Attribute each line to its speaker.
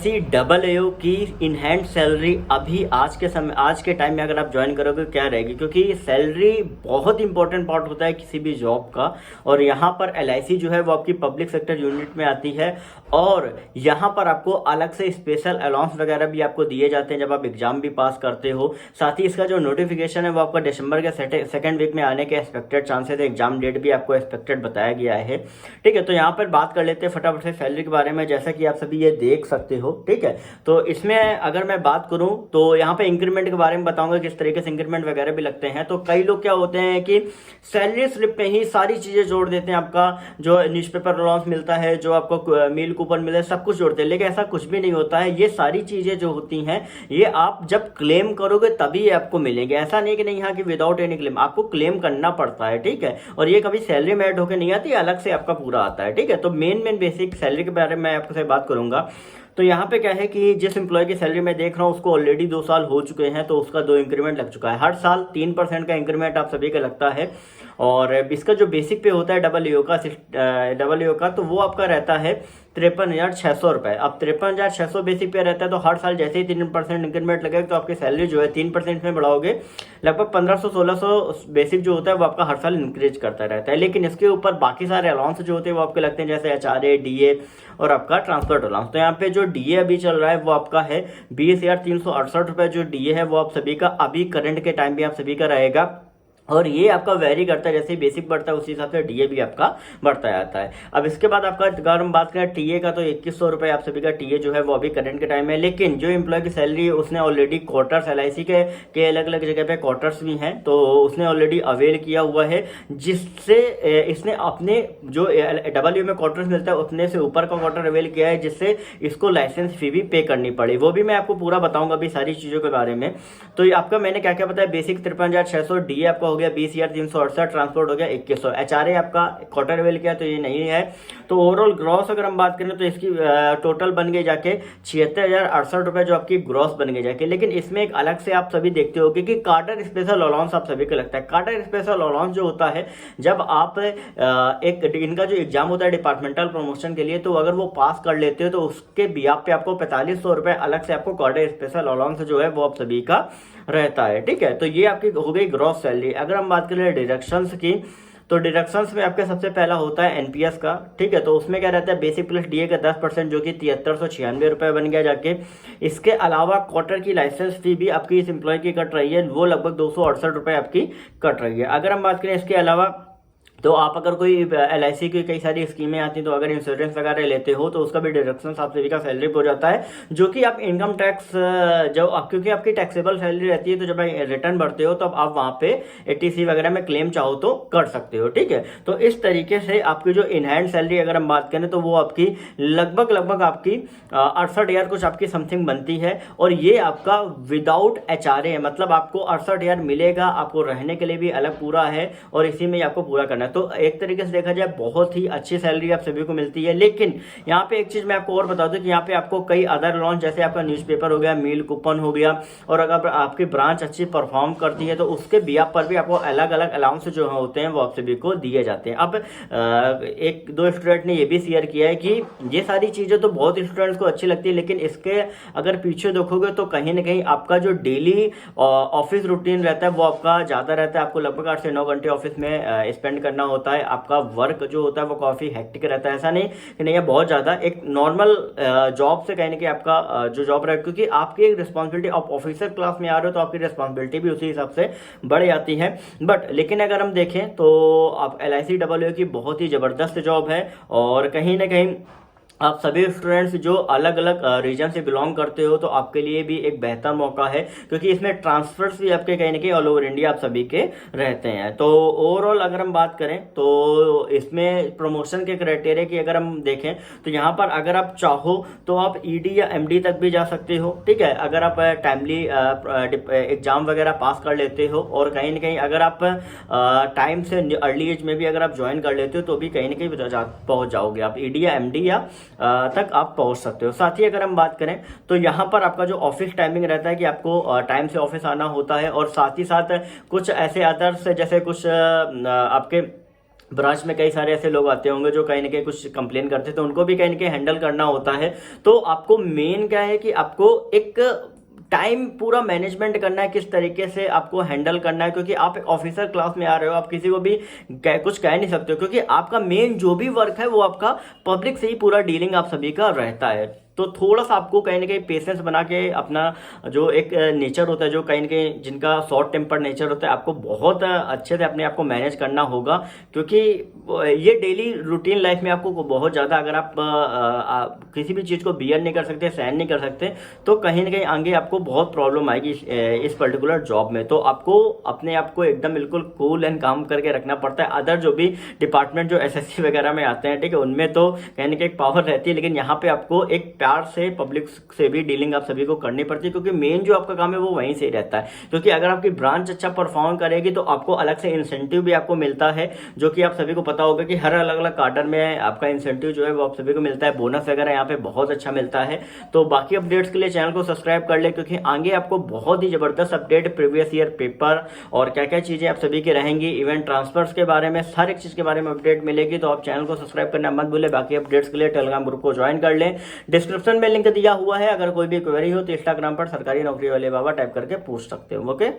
Speaker 1: LIC की in hand salary अभी आज के टाइम में अगर आप ज्वाइन करोगे क्या रहेगी, क्योंकि सैलरी बहुत इंपॉर्टेंट पार्ट होता है किसी भी जॉब का। और यहाँ पर LIC जो है वो आपकी पब्लिक सेक्टर यूनिट में आती है और यहाँ पर आपको अलग से स्पेशल अलाउंस वगैरह भी आपको दिए जाते हैं जब आप एग्जाम भी पास करते हो। साथ ही इसका जो नोटिफिकेशन है वो आपका दिसंबर के सेकेंड वीक में आने के एक्सपेक्टेड चांसेस है। एग्जाम डेट भी आपको एक्सपेक्टेड बताया गया है। ठीक है, तो यहाँ पर बात कर लेते हैं फटाफट से सैलरी के बारे में, जैसा कि आप सभी ये देख सकते हो। ठीक है, तो इसमें अगर मैं बात करूं तो यहाँ पे इंक्रीमेंट के बारे में बताऊंगा किस तरीके से इंक्रीमेंट वगैरह भी लगते हैं। तो कई लोग क्या होते हैं कि सैलरी स्लिप में ही सारी चीजें जोड़ देते हैं, आपका जो न्यूज़पेपर अलाउंस मिलता है, जो आपको मील कूपन मिले, सब कुछ जोड़ते हैं। लेकिन ऐसा कुछ भी नहीं होता है। ये सारी चीजें जो होती हैं ये आप जब क्लेम करोगे तभी ये आपको मिलेंगे। ऐसा नहीं कि नहीं हाँ कि विदाउट एनी क्लेम, आपको क्लेम करना पड़ता है। ठीक है, और ये कभी सैलरी में ऐड होकर नहीं आती, अलग से आपका पूरा आता है। ठीक है, तो मेन बेसिक सैलरी के बारे में मैं आपसे बात करूंगा। तो यहाँ पे क्या है कि जिस एम्प्लॉय की सैलरी मैं देख रहा हूँ उसको ऑलरेडी 2 साल हो चुके हैं, तो उसका 2 इंक्रीमेंट लग चुका है। हर साल 3% का इंक्रीमेंट आप सभी का लगता है। और इसका जो बेसिक पे होता है डबल ईओ का तो वो आपका रहता है 53,600 रुपये। अब 53,600 बेसिक पे रहता है, तो हर साल जैसे ही 3% इंक्रीमेंट लगेगा तो आपकी सैलरी जो है 3% में बढ़ाओगे, लगभग 1500-1600 बेसिक जो होता है वो आपका हर साल इंक्रीज करता रहता है। लेकिन इसके ऊपर बाकी सारे अलाउंस जो होते हैं वो आपके लगते हैं, जैसे HRA, DA और आपका ट्रांसपोर्ट अलाउंस। तो यहाँ पे जो DA अभी चल रहा है वो आपका है 20,368 रुपये। जो DA है वो आप सभी का अभी करंट के टाइम भी आप सभी का रहेगा। और ये आपका वेरी करता है, जैसे बेसिक बढ़ता है उसी हिसाब से DA भी आपका बढ़ता जाता है। अब इसके बाद आपका अगर हम बात करें TA का, तो 2100 रुपये आप सभी का TA जो है वो अभी करंट के टाइम में। लेकिन जो एम्प्लॉय की सैलरी है उसने ऑलरेडी क्वार्टर्स LIC के अलग अलग जगह पे क्वार्टर्स भी हैं, तो उसने ऑलरेडी अवेल किया हुआ है, जिससे इसने अपने जो डबल में क्वार्टर्स मिलता है उतने से ऊपर का क्वार्टर अवेल किया है, जिससे इसको लाइसेंस फी भी पे करनी पड़े। वो भी मैं आपको पूरा बताऊंगा अभी सारी चीज़ों के बारे में। तो ये आपका मैंने क्या क्या बताया, बेसिक 53,600, DA आपका हो गया 20,368, ट्रांसपोर्ट हो गया 2100, HRA आपका क्वार्टर अवेल किया तो ये नहीं है। तो ओवरऑल ग्रॉस अगर हम बात करें तो इसकी टोटल बन गई जाके 76,068 रुपये जो आपकी ग्रॉस बन गई जाके। लेकिन इसमें एक अलग से आप सभी देखते हो कि कार्डर स्पेशल अलाउंस आप सभी को लगता है। कार्डर स्पेशल अलाउंस जो होता है, जब आप एक इनका जो एग्जाम होता है डिपार्टमेंटल प्रमोशन के लिए, तो अगर वो पास कर लेते हो तो उसके बिहाफ पे आपको 4500 रुपये अलग से आपको कार्डर स्पेशल अलाउंस जो है वो आप सभी का रहता है। ठीक है, तो ये आपकी हो गई ग्रॉस सैलरी। अगर हम बात करें डिडक्शंस की, तो डिडक्शंस में आपके सबसे पहला होता है NPS का। ठीक है, तो उसमें क्या रहता है, बेसिक प्लस DA का 10% जो कि 7396 रुपये बन गया जाके। इसके अलावा क्वार्टर की लाइसेंस फी भी आपकी इस एम्प्लॉय की कट रही है, वो लगभग 268 रुपये आपकी कट रही है। अगर हम बात करें इसके अलावा, तो आप अगर कोई LIC की कई सारी स्कीमें आती हैं, तो अगर इंश्योरेंस वगैरह लेते हो तो उसका भी डिडक्शन आप सभी का सैलरी हो जाता है, जो कि आप इनकम टैक्स क्योंकि आपकी टैक्सेबल सैलरी रहती है, तो जब रिटर्न भरते हो तो आप वहाँ पे ATC वगैरह में क्लेम चाहो तो कर सकते हो। ठीक है, तो इस तरीके से आपकी जो इन हैंड सैलरी अगर हम बात करें तो वो आपकी लगभग आपकी 68,000 कुछ आपकी समथिंग बनती है। और ये आपका विदाउट HRA है, मतलब आपको 68,000 मिलेगा, आपको रहने के लिए भी अलग पूरा है और इसी में आपको पूरा करना है। तो एक तरीके से देखा जाए बहुत ही अच्छी सैलरी आप सभी को मिलती है। लेकिन यहाँ पे एक चीज मैं आपको और बता दूं कि यहाँ पे आपको कई अदर अलाउंस, जैसे आपका न्यूज़पेपर हो गया, मील कूपन हो गया, और अगर आपकी ब्रांच अच्छी परफॉर्म करती है तो उसके बिहाफ पर भी आपको अलग अलग अलाउंस जो होते हैं वो आप सभी को दिए जाते हैं। अब एक दो स्टूडेंट ने ये भी शेयर किया है कि ये सारी चीजें तो बहुत स्टूडेंट्स को अच्छी लगती है, लेकिन इसके अगर पीछे देखोगे तो कहीं ना कहीं आपका जो डेली ऑफिस रूटीन रहता है वो आपका ज्यादा रहता है। आपको लगभग 8 से 9 घंटे ऑफिस में स्पेंड करना होता है। आपका वर्क जो होता है वो काफ़ी हेक्टिक रहता है। ऐसा नहीं कि नहीं है बहुत ज़्यादा, एक नॉर्मल जॉब से कहीं ना कहीं आपका जो जॉब रहे, क्योंकि आपकी एक रिस्पॉन्सिबिलिटी, आप ऑफिसर क्लास में आ रहे हो तो आपकी रिस्पॉन्सिबिलिटी भी उसी हिसाब से बढ़ जाती है। बट लेकिन अगर हम देखें तो आप LIC की बहुत ही ज़बरदस्त जॉब है। और कहीं ना कहीं आप सभी स्टूडेंट्स जो अलग अलग रीजन से बिलोंग करते हो तो आपके लिए भी एक बेहतर मौका है, क्योंकि इसमें ट्रांसफर्स भी आपके कहीं ना कहीं ऑल ओवर इंडिया आप सभी के रहते हैं। तो ओवरऑल अगर हम बात करें तो इसमें प्रमोशन के क्राइटेरिया की अगर हम देखें तो यहाँ पर अगर आप चाहो तो आप ED या MD तक भी जा सकते हो। ठीक है, अगर आप टाइमली एग्जाम वगैरह पास कर लेते हो, और कहीं ना कहीं अगर आप टाइम से अर्ली एज में भी अगर आप ज्वाइन कर लेते हो तो भी कहीं ना कहीं पहुँच जाओगे आप ED या MD या तक आप पहुंच सकते हो। साथ ही अगर हम बात करें तो यहाँ पर आपका जो ऑफिस टाइमिंग रहता है कि आपको टाइम से ऑफिस आना होता है, और साथ ही साथ कुछ ऐसे अदर्स जैसे कुछ आपके ब्रांच में कई सारे ऐसे लोग आते होंगे जो कहीं ना कहीं कुछ कंप्लेन करते हैं, तो उनको भी कहीं ना कहीं हैंडल करना होता है। तो आपको मेन क्या है कि आपको एक टाइम पूरा मैनेजमेंट करना है, किस तरीके से आपको हैंडल करना है, क्योंकि आप एक ऑफिसर क्लास में आ रहे हो, आप किसी को भी कुछ कह नहीं सकते हो, क्योंकि आपका मेन जो भी वर्क है वो आपका पब्लिक से ही पूरा डीलिंग आप सभी का रहता है। तो थोड़ा सा आपको कहीं ना कहीं पेशेंस बना के अपना जो एक नेचर होता है, जो कहीं ना कहीं जिनका शॉर्ट टेम्पर नेचर होता है, आपको बहुत अच्छे से अपने आप को मैनेज करना होगा, क्योंकि ये डेली रूटीन लाइफ में आपको बहुत ज़्यादा, अगर आप किसी भी चीज़ को बियर नहीं कर सकते, सहन नहीं कर सकते, तो कहीं ना कहीं आगे आपको बहुत प्रॉब्लम आएगी इस पर्टिकुलर जॉब में। तो आपको अपने आप को एकदम बिल्कुल कूल एंड काम करके रखना पड़ता है। अदर जो भी डिपार्टमेंट जो एसएससी वगैरह में आते हैं, ठीक है, उनमें तो कहीं ना कहीं एक पावर रहती है, लेकिन यहाँ पे आपको एक प्यार से पब्लिक से भी डीलिंग आप सभी को करनी पड़ती है, क्योंकि मेन जो आपका काम है वो वहीं से ही रहता है। क्योंकि अगर आपकी ब्रांच अच्छा परफॉर्म करेगी तो आपको अलग से इंसेंटिव भी आपको मिलता है, जो कि आप सभी को पता होगा कि हर अलग अलग क्वार्टर में आपका इंसेंटिव जो है वो आप सभी को मिलता है, बोनस वगैरह यहाँ पे बहुत अच्छा मिलता है। तो बाकी अपडेट्स के लिए चैनल को सब्सक्राइब कर ले, क्योंकि आगे आपको बहुत ही जबरदस्त अपडेट, प्रीवियस ईयर पेपर और क्या क्या चीजें आप सभी की रहेंगी, इवेंट ट्रांसफर्स के बारे में, हर एक चीज के बारे में अपडेट मिलेगी। तो आप चैनल को सब्सक्राइब करना मत भूले। बाकी अपडेट्स के लिए टेलीग्राम ग्रुप को ज्वाइन कर लें, डिस्क्रिप्शन में लिंक दिया हुआ है। अगर कोई भी क्वेरी हो तो इंस्टाग्राम पर सरकारी नौकरी वाले बाबा टाइप करके पूछ सकते हो। ओके।